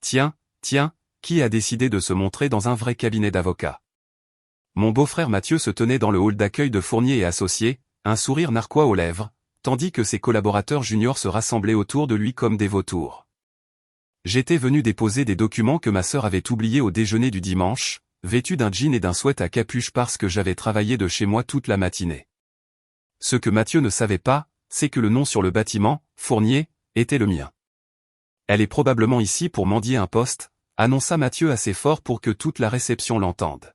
Tiens, qui a décidé de se montrer dans un vrai cabinet d'avocats? Mon beau-frère Mathieu se tenait dans le hall d'accueil de Fournier et Associés, un sourire narquois aux lèvres, tandis que ses collaborateurs juniors se rassemblaient autour de lui comme des vautours. J'étais venu déposer des documents que ma sœur avait oubliés au déjeuner du dimanche, vêtu d'un jean et d'un sweat à capuche parce que j'avais travaillé de chez moi toute la matinée. Ce que Mathieu ne savait pas, c'est que le nom sur le bâtiment, Fournier, était le mien. Elle est probablement ici pour mendier un poste, annonça Mathieu assez fort pour que toute la réception l'entende.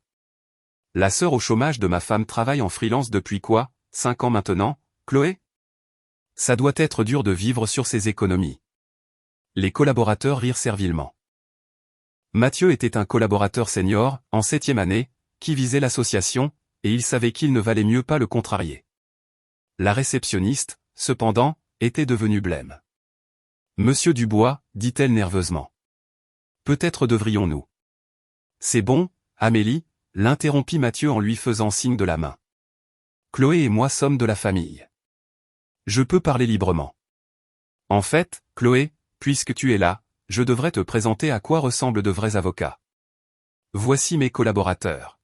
La sœur au chômage de ma femme travaille en freelance depuis quoi, 5 ans maintenant, Chloé? Ça doit être dur de vivre sur ses économies. Les collaborateurs rirent servilement. Mathieu était un collaborateur senior, en 7e année, qui visait l'association, et il savait qu'il ne valait mieux pas le contrarier. La réceptionniste, cependant, était devenue blême. Monsieur Dubois, dit-elle nerveusement. Peut-être devrions-nous. C'est bon, Amélie, l'interrompit Mathieu en lui faisant signe de la main. Chloé et moi sommes de la famille. Je peux parler librement. En fait, Chloé, puisque tu es là, je devrais te présenter à quoi ressemblent de vrais avocats. Voici mes collaborateurs.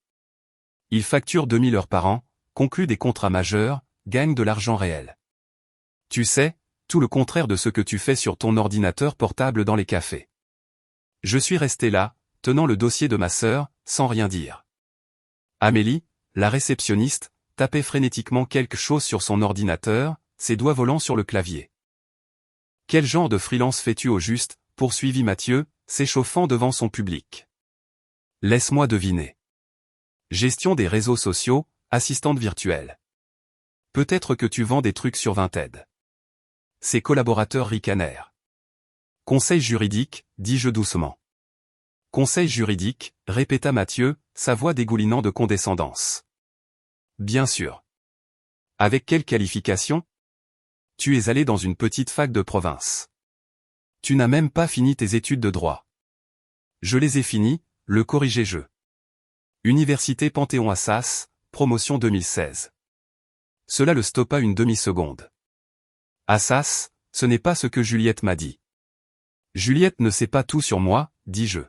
Ils facturent 2000 heures par an, concluent des contrats majeurs, gagnent de l'argent réel. Tu sais, tout le contraire de ce que tu fais sur ton ordinateur portable dans les cafés. Je suis resté là, tenant le dossier de ma sœur, sans rien dire. Amélie, la réceptionniste, tapait frénétiquement quelque chose sur son ordinateur, ses doigts volant sur le clavier. Quel genre de freelance fais-tu au juste, poursuivit Mathieu, s'échauffant devant son public. Laisse-moi deviner. Gestion des réseaux sociaux, assistante virtuelle. Peut-être que tu vends des trucs sur Vinted. Ses collaborateurs ricanèrent. Conseil juridique, dis-je doucement. Conseil juridique, répéta Mathieu, sa voix dégoulinant de condescendance. Bien sûr. Avec quelle qualification? Tu es allé dans une petite fac de province. Tu n'as même pas fini tes études de droit. Je les ai finies, le corrigeai-je. Université Panthéon-Assas, promotion 2016. Cela le stoppa une demi-seconde. Assas, ce n'est pas ce que Juliette m'a dit. Juliette ne sait pas tout sur moi, dis-je.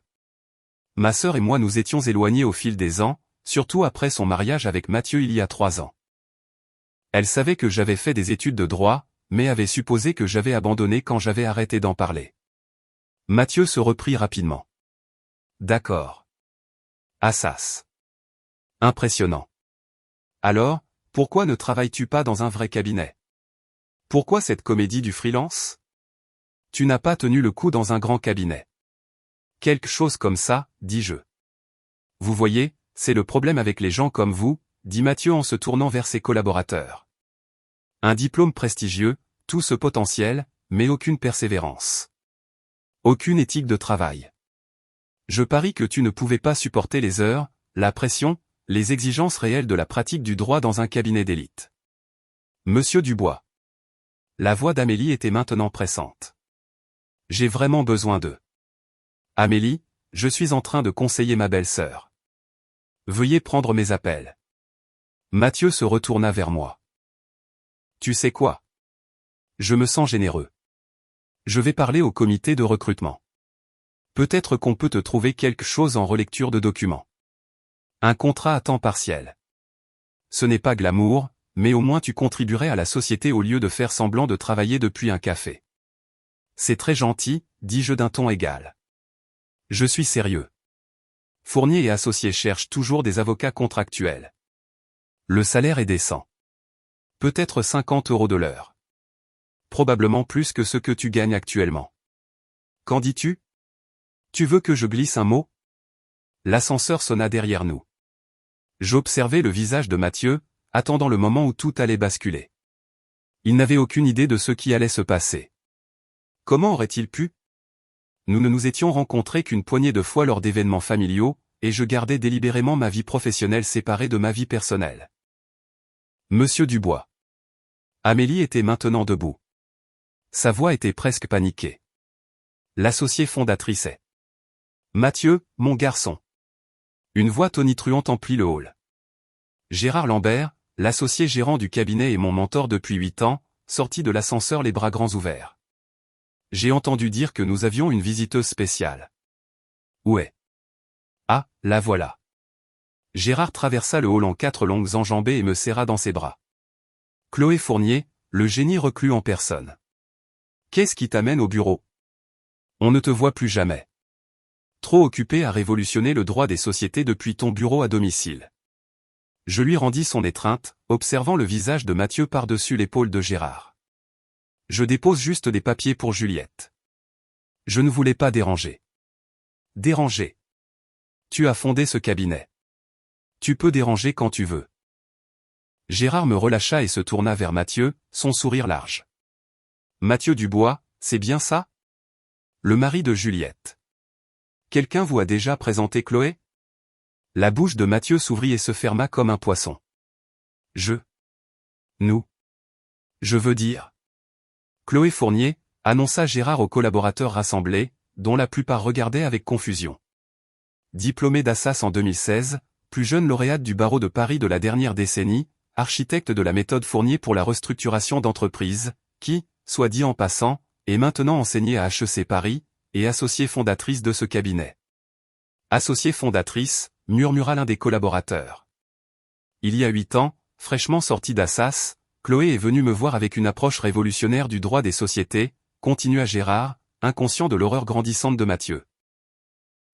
Ma sœur et moi nous étions éloignés au fil des ans, surtout après son mariage avec Mathieu il y a 3 ans. Elle savait que j'avais fait des études de droit, mais avait supposé que j'avais abandonné quand j'avais arrêté d'en parler. Mathieu se reprit rapidement. D'accord. Assas. Impressionnant. Alors, pourquoi ne travailles-tu pas dans un vrai cabinet? Pourquoi cette comédie du freelance? Tu n'as pas tenu le coup dans un grand cabinet. Quelque chose comme ça, dis-je. Vous voyez, c'est le problème avec les gens comme vous, dit Mathieu en se tournant vers ses collaborateurs. Un diplôme prestigieux, tout ce potentiel, mais aucune persévérance. Aucune éthique de travail. Je parie que tu ne pouvais pas supporter les heures, la pression, les exigences réelles de la pratique du droit dans un cabinet d'élite. Monsieur Dubois. La voix d'Amélie était maintenant pressante. J'ai vraiment besoin d'eux. Amélie, je suis en train de conseiller ma belle-sœur. Veuillez prendre mes appels. Mathieu se retourna vers moi. Tu sais quoi? Je me sens généreux. Je vais parler au comité de recrutement. Peut-être qu'on peut te trouver quelque chose en relecture de documents. Un contrat à temps partiel. Ce n'est pas glamour, mais au moins tu contribuerais à la société au lieu de faire semblant de travailler depuis un café. C'est très gentil, dis-je d'un ton égal. Je suis sérieux. Fournier et Associés cherchent toujours des avocats contractuels. Le salaire est décent. Peut-être 50 € de l'heure. Probablement plus que ce que tu gagnes actuellement. Qu'en dis-tu? Tu veux que je glisse un mot? L'ascenseur sonna derrière nous. J'observais le visage de Mathieu, attendant le moment où tout allait basculer. Il n'avait aucune idée de ce qui allait se passer. Comment aurait-il pu? Nous ne nous étions rencontrés qu'une poignée de fois lors d'événements familiaux, et je gardais délibérément ma vie professionnelle séparée de ma vie personnelle. Monsieur Dubois. Amélie était maintenant debout. Sa voix était presque paniquée. L'associée fondatrice est. Mathieu, mon garçon. Une voix tonitruante emplit le hall. Gérard Lambert, l'associé gérant du cabinet et mon mentor depuis 8 ans, sortit de l'ascenseur les bras grands ouverts. J'ai entendu dire que nous avions une visiteuse spéciale. Où est? Ah, la voilà. Gérard traversa le hall en 4 longues enjambées et me serra dans ses bras. Chloé Fournier, le génie reclus en personne. Qu'est-ce qui t'amène au bureau? On ne te voit plus jamais. Trop occupé à révolutionner le droit des sociétés depuis ton bureau à domicile. Je lui rendis son étreinte, observant le visage de Mathieu par-dessus l'épaule de Gérard. Je dépose juste des papiers pour Juliette. Je ne voulais pas déranger. Déranger. Tu as fondé ce cabinet. Tu peux déranger quand tu veux. Gérard me relâcha et se tourna vers Mathieu, son sourire large. Mathieu Dubois, c'est bien ça? Le mari de Juliette. Quelqu'un vous a déjà présenté Chloé? La bouche de Mathieu s'ouvrit et se ferma comme un poisson. Nous. Je veux dire. Chloé Fournier, annonça Gérard aux collaborateurs rassemblés, dont la plupart regardaient avec confusion. Diplômée d'Assas en 2016, plus jeune lauréate du barreau de Paris de la dernière décennie, architecte de la méthode Fournier pour la restructuration d'entreprises, qui, soit dit en passant, est maintenant enseignée à HEC Paris, et associée fondatrice de ce cabinet. Associée fondatrice, murmura l'un des collaborateurs. Il y a 8 ans, fraîchement sortie d'Assas, Chloé est venue me voir avec une approche révolutionnaire du droit des sociétés, continua Gérard, inconscient de l'horreur grandissante de Mathieu.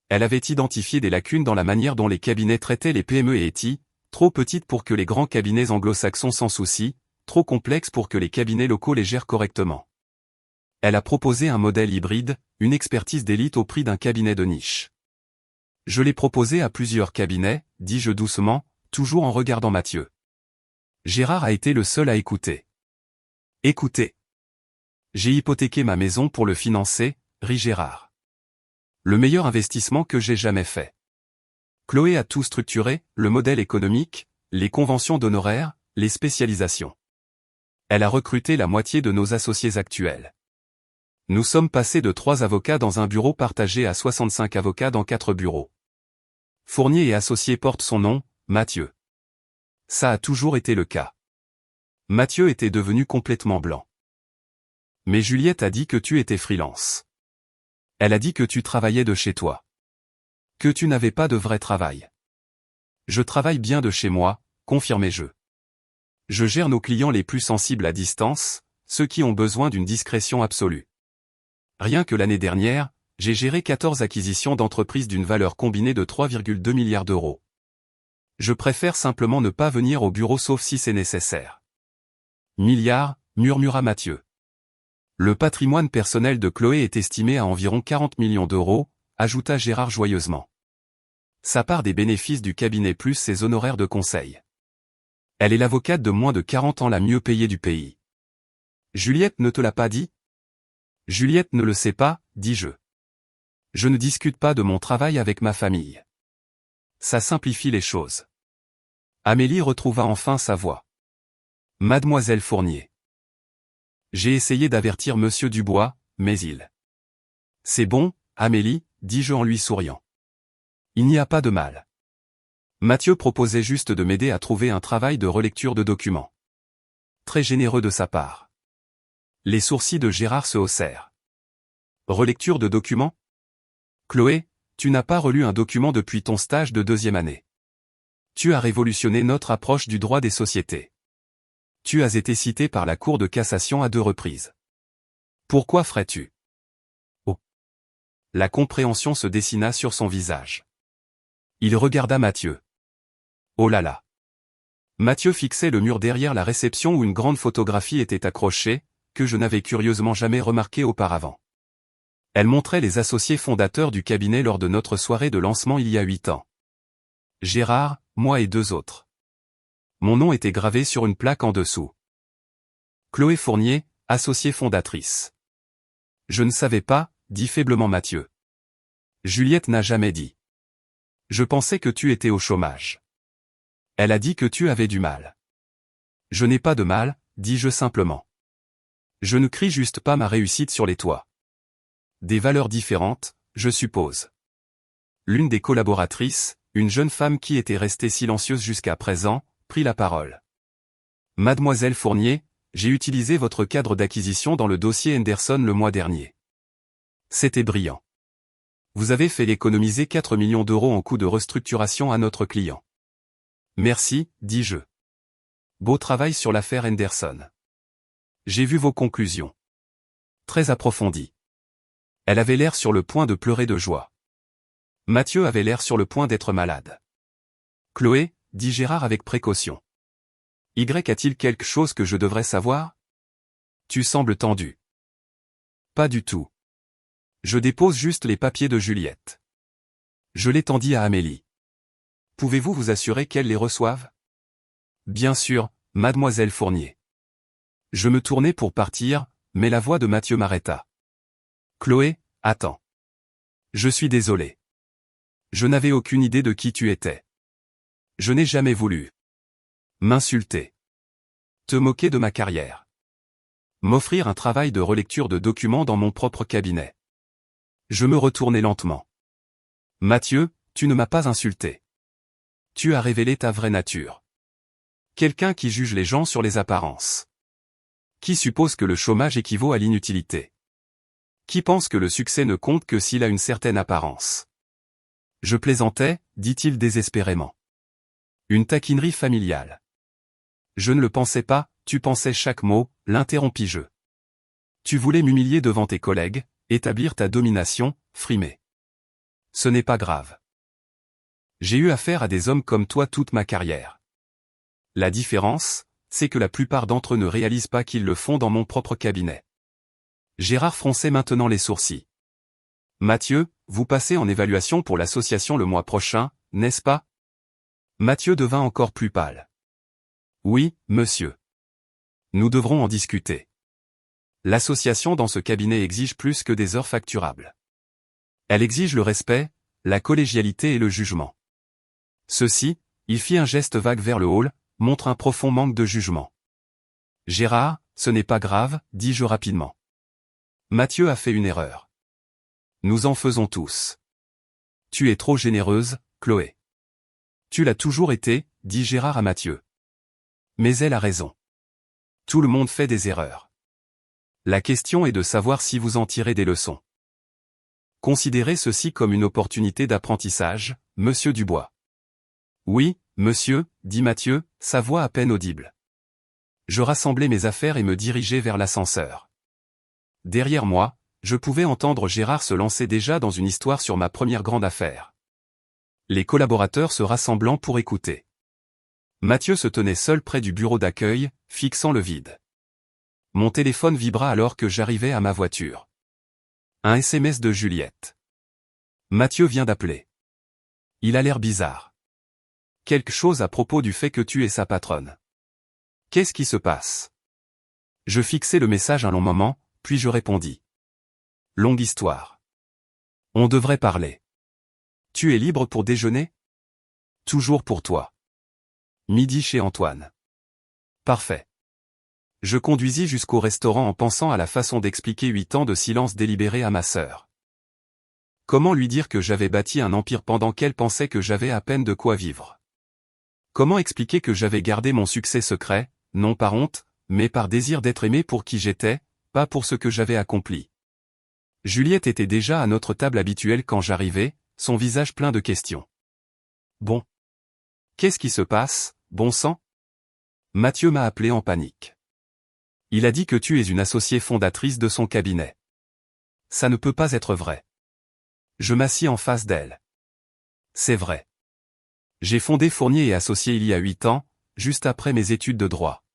Elle avait identifié des lacunes dans la manière dont les cabinets traitaient les PME et ETI, trop petites pour que les grands cabinets anglo-saxons s'en soucient, trop complexes pour que les cabinets locaux les gèrent correctement. Elle a proposé un modèle hybride, une expertise d'élite au prix d'un cabinet de niche. Je l'ai proposé à plusieurs cabinets, dis-je doucement, toujours en regardant Mathieu. Gérard a été le seul à écouter. Écoutez. J'ai hypothéqué ma maison pour le financer, rit Gérard. Le meilleur investissement que j'ai jamais fait. Chloé a tout structuré, le modèle économique, les conventions d'honoraires, les spécialisations. Elle a recruté la moitié de nos associés actuels. Nous sommes passés de 3 avocats dans un bureau partagé à 65 avocats dans 4 bureaux. Fournier et associés portent son nom, Mathieu. Ça a toujours été le cas. Mathieu était devenu complètement blanc. Mais Juliette a dit que tu étais freelance. Elle a dit que tu travaillais de chez toi. Que tu n'avais pas de vrai travail. Je travaille bien de chez moi, confirmai-je. Je gère nos clients les plus sensibles à distance, ceux qui ont besoin d'une discrétion absolue. Rien que l'année dernière, j'ai géré 14 acquisitions d'entreprises d'une valeur combinée de 3,2 milliards d'euros. Je préfère simplement ne pas venir au bureau sauf si c'est nécessaire. Milliards, murmura Mathieu. Le patrimoine personnel de Chloé est estimé à environ 40 millions d'euros, ajouta Gérard joyeusement. Sa part des bénéfices du cabinet plus ses honoraires de conseil. Elle est l'avocate de moins de 40 ans la mieux payée du pays. Juliette ne te l'a pas dit? Juliette ne le sait pas, dis-je. Je ne discute pas de mon travail avec ma famille. Ça simplifie les choses. Amélie retrouva enfin sa voix. Mademoiselle Fournier. J'ai essayé d'avertir Monsieur Dubois, mais il... C'est bon, Amélie, dis-je en lui souriant. Il n'y a pas de mal. Mathieu proposait juste de m'aider à trouver un travail de relecture de documents. Très généreux de sa part. Les sourcils de Gérard se haussèrent. Relecture de documents? Chloé, tu n'as pas relu un document depuis ton stage de 2e année. Tu as révolutionné notre approche du droit des sociétés. Tu as été cité par la Cour de cassation à 2 reprises. Pourquoi ferais-tu? Oh. La compréhension se dessina sur son visage. Il regarda Mathieu. Oh là là. Mathieu fixait le mur derrière la réception où une grande photographie était accrochée, que je n'avais curieusement jamais remarquée auparavant. Elle montrait les associés fondateurs du cabinet lors de notre soirée de lancement il y a 8 ans. Gérard, moi et 2 autres. Mon nom était gravé sur une plaque en dessous. Chloé Fournier, associée fondatrice. Je ne savais pas, dit faiblement Mathieu. Juliette n'a jamais dit. Je pensais que tu étais au chômage. Elle a dit que tu avais du mal. Je n'ai pas de mal, dis-je simplement. Je ne crie juste pas ma réussite sur les toits. Des valeurs différentes, je suppose. L'une des collaboratrices, une jeune femme qui était restée silencieuse jusqu'à présent, prit la parole. Mademoiselle Fournier, j'ai utilisé votre cadre d'acquisition dans le dossier Henderson le mois dernier. C'était brillant. Vous avez fait économiser 4 millions d'euros en coûts de restructuration à notre client. Merci, dis-je. Beau travail sur l'affaire Henderson. J'ai vu vos conclusions. Très approfondies. Elle avait l'air sur le point de pleurer de joie. Mathieu avait l'air sur le point d'être malade. Chloé, dit Gérard avec précaution. Y a-t-il quelque chose que je devrais savoir? Tu sembles tendu. Pas du tout. Je dépose juste les papiers de Juliette. Je les tendis à Amélie. Pouvez-vous vous assurer qu'elle les reçoive? Bien sûr, mademoiselle Fournier. Je me tournai pour partir, mais la voix de Mathieu m'arrêta. Chloé, attends. Je suis désolé. Je n'avais aucune idée de qui tu étais. Je n'ai jamais voulu m'insulter. Te moquer de ma carrière. M'offrir un travail de relecture de documents dans mon propre cabinet. Je me retournai lentement. Mathieu, tu ne m'as pas insulté. Tu as révélé ta vraie nature. Quelqu'un qui juge les gens sur les apparences. Qui suppose que le chômage équivaut à l'inutilité. Qui pense que le succès ne compte que s'il a une certaine apparence. Je plaisantais, dit-il désespérément. Une taquinerie familiale. Je ne le pensais pas, tu pensais chaque mot, l'interrompis-je. Tu voulais m'humilier devant tes collègues, établir ta domination, frimer. Ce n'est pas grave. J'ai eu affaire à des hommes comme toi toute ma carrière. La différence, c'est que la plupart d'entre eux ne réalisent pas qu'ils le font dans mon propre cabinet. Gérard fronçait maintenant les sourcils. Mathieu, vous passez en évaluation pour l'association le mois prochain, n'est-ce pas? Mathieu devint encore plus pâle. Oui, monsieur. Nous devrons en discuter. L'association dans ce cabinet exige plus que des heures facturables. Elle exige le respect, la collégialité et le jugement. Ceci, il fit un geste vague vers le hall, montre un profond manque de jugement. Gérard, ce n'est pas grave, dis-je rapidement. Mathieu a fait une erreur. Nous en faisons tous. Tu es trop généreuse, Chloé. Tu l'as toujours été, dit Gérard à Mathieu. Mais elle a raison. Tout le monde fait des erreurs. La question est de savoir si vous en tirez des leçons. Considérez ceci comme une opportunité d'apprentissage, monsieur Dubois. Oui, monsieur, dit Mathieu, sa voix à peine audible. Je rassemblai mes affaires et me dirigeai vers l'ascenseur. Derrière moi, je pouvais entendre Gérard se lancer déjà dans une histoire sur ma première grande affaire. Les collaborateurs se rassemblant pour écouter. Mathieu se tenait seul près du bureau d'accueil, fixant le vide. Mon téléphone vibra alors que j'arrivais à ma voiture. Un SMS de Juliette. Mathieu vient d'appeler. Il a l'air bizarre. Quelque chose à propos du fait que tu es sa patronne. Qu'est-ce qui se passe? Je fixai le message un long moment, puis je répondis. Longue histoire. On devrait parler. Tu es libre pour déjeuner? Toujours pour toi. Midi chez Antoine. Parfait. Je conduisis jusqu'au restaurant en pensant à la façon d'expliquer 8 ans de silence délibéré à ma sœur. Comment lui dire que j'avais bâti un empire pendant qu'elle pensait que j'avais à peine de quoi vivre? Comment expliquer que j'avais gardé mon succès secret, non par honte, mais par désir d'être aimé pour qui j'étais, pas pour ce que j'avais accompli? Juliette était déjà à notre table habituelle quand j'arrivai, son visage plein de questions. Bon. Qu'est-ce qui se passe, bon sang? Mathieu m'a appelé en panique. Il a dit que tu es une associée fondatrice de son cabinet. Ça ne peut pas être vrai. Je m'assis en face d'elle. C'est vrai. J'ai fondé Fournier et Associés il y a 8 ans, juste après mes études de droit.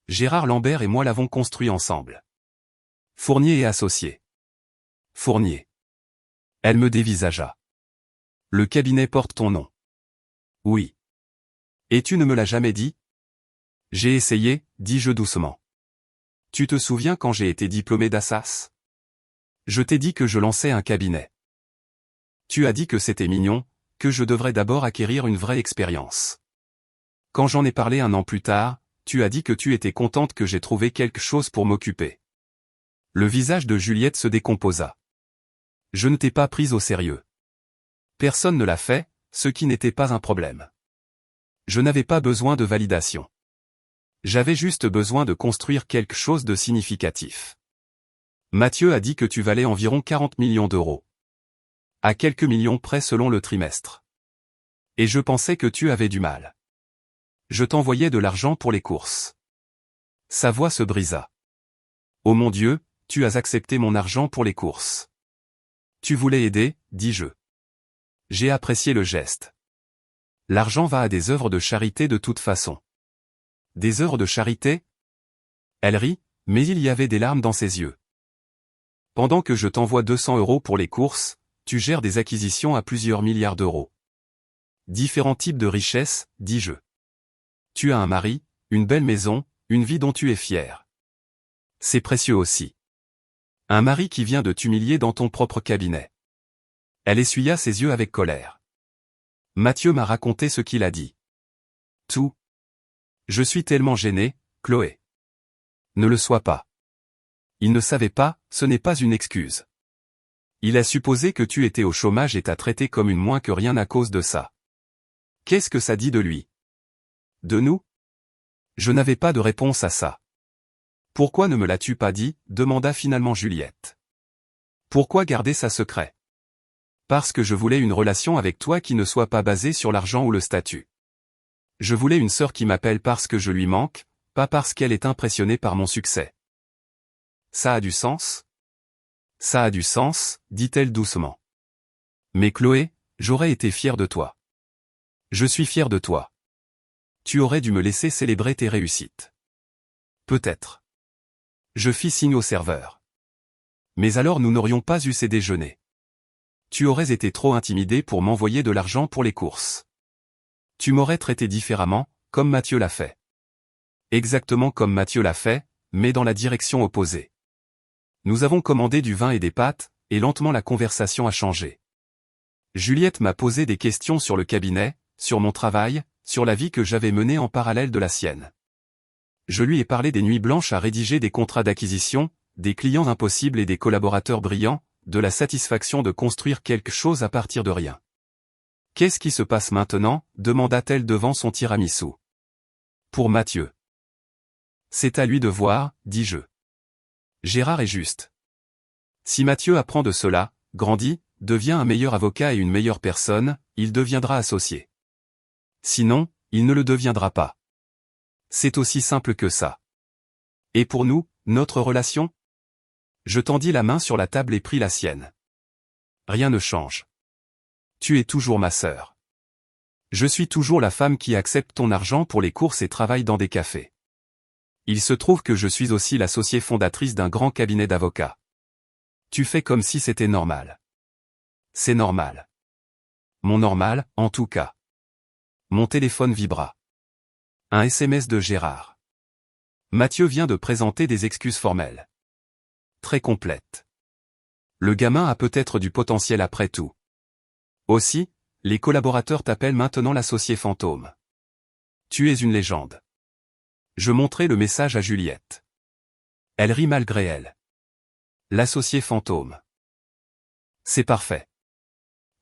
Gérard Lambert et moi l'avons construit ensemble. Fournier et Associés. Fournier. Elle me dévisagea. Le cabinet porte ton nom. Oui. Et tu ne me l'as jamais dit? J'ai essayé, dis-je doucement. Tu te souviens quand j'ai été diplômé d'Assas? Je t'ai dit que je lançais un cabinet. Tu as dit que c'était mignon, que je devrais d'abord acquérir une vraie expérience. Quand j'en ai parlé 1 an plus tard, tu as dit que tu étais contente que j'ai trouvé quelque chose pour m'occuper. Le visage de Juliette se décomposa. Je ne t'ai pas prise au sérieux. Personne ne l'a fait, ce qui n'était pas un problème. Je n'avais pas besoin de validation. J'avais juste besoin de construire quelque chose de significatif. Mathieu a dit que tu valais environ 40 millions d'euros. À quelques millions près selon le trimestre. Et je pensais que tu avais du mal. Je t'envoyais de l'argent pour les courses. Sa voix se brisa. Oh mon Dieu, tu as accepté mon argent pour les courses. Tu voulais aider, dis-je. J'ai apprécié le geste. L'argent va à des œuvres de charité de toute façon. Des œuvres de charité? Elle rit, mais il y avait des larmes dans ses yeux. Pendant que je t'envoie 200 € pour les courses, tu gères des acquisitions à plusieurs milliards d'euros. Différents types de richesses, dis-je. Tu as un mari, une belle maison, une vie dont tu es fier. C'est précieux aussi. Un mari qui vient de t'humilier dans ton propre cabinet. Elle essuya ses yeux avec colère. Mathieu m'a raconté ce qu'il a dit. Tout. Je suis tellement gêné, Chloé. Ne le sois pas. Il ne savait pas, ce n'est pas une excuse. Il a supposé que tu étais au chômage et t'a traité comme une moins que rien à cause de ça. Qu'est-ce que ça dit de lui? De nous? Je n'avais pas de réponse à ça. Pourquoi ne me l'as-tu pas dit? Demanda finalement Juliette. Pourquoi garder ça secret? Parce que je voulais une relation avec toi qui ne soit pas basée sur l'argent ou le statut. Je voulais une sœur qui m'appelle parce que je lui manque, pas parce qu'elle est impressionnée par mon succès. Ça a du sens? Ça a du sens, dit-elle doucement. Mais Chloé, j'aurais été fier de toi. Je suis fier de toi. Tu aurais dû me laisser célébrer tes réussites. Peut-être. Je fis signe au serveur. Mais alors nous n'aurions pas eu ces déjeuners. Tu aurais été trop intimidé pour m'envoyer de l'argent pour les courses. Tu m'aurais traité différemment, comme Mathieu l'a fait. Exactement comme Mathieu l'a fait, mais dans la direction opposée. Nous avons commandé du vin et des pâtes, et lentement la conversation a changé. Juliette m'a posé des questions sur le cabinet, sur mon travail, sur la vie que j'avais menée en parallèle de la sienne. Je lui ai parlé des nuits blanches à rédiger des contrats d'acquisition, des clients impossibles et des collaborateurs brillants, de la satisfaction de construire quelque chose à partir de rien. Qu'est-ce qui se passe maintenant? Demanda-t-elle devant son tiramisu. Pour Mathieu. C'est à lui de voir, dis-je. Gérard est juste. Si Mathieu apprend de cela, grandit, devient un meilleur avocat et une meilleure personne, il deviendra associé. Sinon, il ne le deviendra pas. C'est aussi simple que ça. Et pour nous, notre relation? Je tendis la main sur la table et pris la sienne. Rien ne change. Tu es toujours ma sœur. Je suis toujours la femme qui accepte ton argent pour les courses et travaille dans des cafés. Il se trouve que je suis aussi l'associée fondatrice d'un grand cabinet d'avocats. Tu fais comme si c'était normal. C'est normal. Mon normal, en tout cas. Mon téléphone vibra. Un SMS de Gérard. Mathieu vient de présenter des excuses formelles. Très complètes. Le gamin a peut-être du potentiel après tout. Aussi, les collaborateurs t'appellent maintenant l'associé fantôme. Tu es une légende. Je montrai le message à Juliette. Elle rit malgré elle. L'associé fantôme. C'est parfait.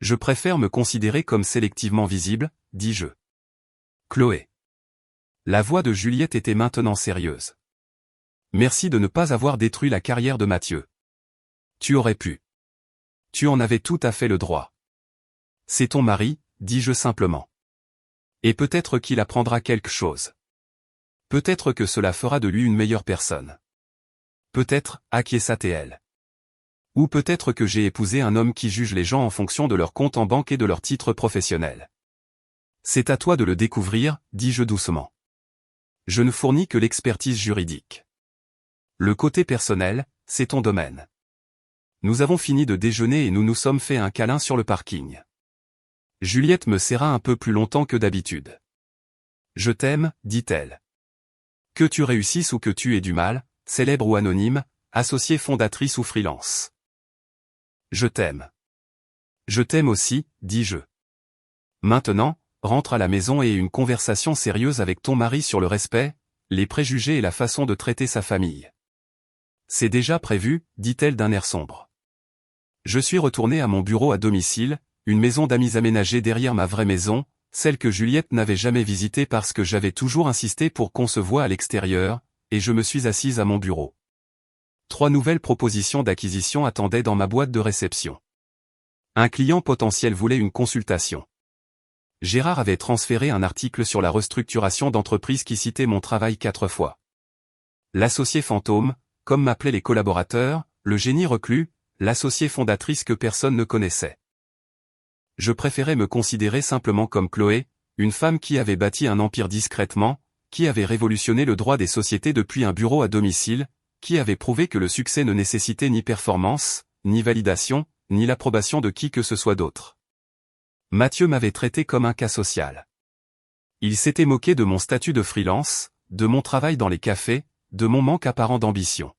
Je préfère me considérer comme sélectivement visible, dis-je. Chloé. La voix de Juliette était maintenant sérieuse. Merci de ne pas avoir détruit la carrière de Mathieu. Tu aurais pu. Tu en avais tout à fait le droit. C'est ton mari, dis-je simplement. Et peut-être qu'il apprendra quelque chose. Peut-être que cela fera de lui une meilleure personne. Peut-être, acquiesça-t-elle. Ou peut-être que j'ai épousé un homme qui juge les gens en fonction de leur compte en banque et de leur titre professionnel. C'est à toi de le découvrir, dis-je doucement. Je ne fournis que l'expertise juridique. Le côté personnel, c'est ton domaine. Nous avons fini de déjeuner et nous nous sommes fait un câlin sur le parking. Juliette me serra un peu plus longtemps que d'habitude. Je t'aime, dit-elle. Que tu réussisses ou que tu aies du mal, célèbre ou anonyme, associée fondatrice ou freelance. Je t'aime. Je t'aime aussi, dis-je. Maintenant, rentre à la maison et aie une conversation sérieuse avec ton mari sur le respect, les préjugés et la façon de traiter sa famille. C'est déjà prévu, dit-elle d'un air sombre. Je suis retourné à mon bureau à domicile, une maison d'amis aménagée derrière ma vraie maison, celle que Juliette n'avait jamais visitée parce que j'avais toujours insisté pour qu'on se voie à l'extérieur, et je me suis assise à mon bureau. 3 nouvelles propositions d'acquisition attendaient dans ma boîte de réception. Un client potentiel voulait une consultation. Gérard avait transféré un article sur la restructuration d'entreprise qui citait mon travail 4 fois. L'associé fantôme, comme m'appelaient les collaborateurs, le génie reclus, l'associée fondatrice que personne ne connaissait. Je préférais me considérer simplement comme Chloé, une femme qui avait bâti un empire discrètement, qui avait révolutionné le droit des sociétés depuis un bureau à domicile, qui avait prouvé que le succès ne nécessitait ni performance, ni validation, ni l'approbation de qui que ce soit d'autre. Mathieu m'avait traité comme un cas social. Il s'était moqué de mon statut de freelance, de mon travail dans les cafés, de mon manque apparent d'ambition.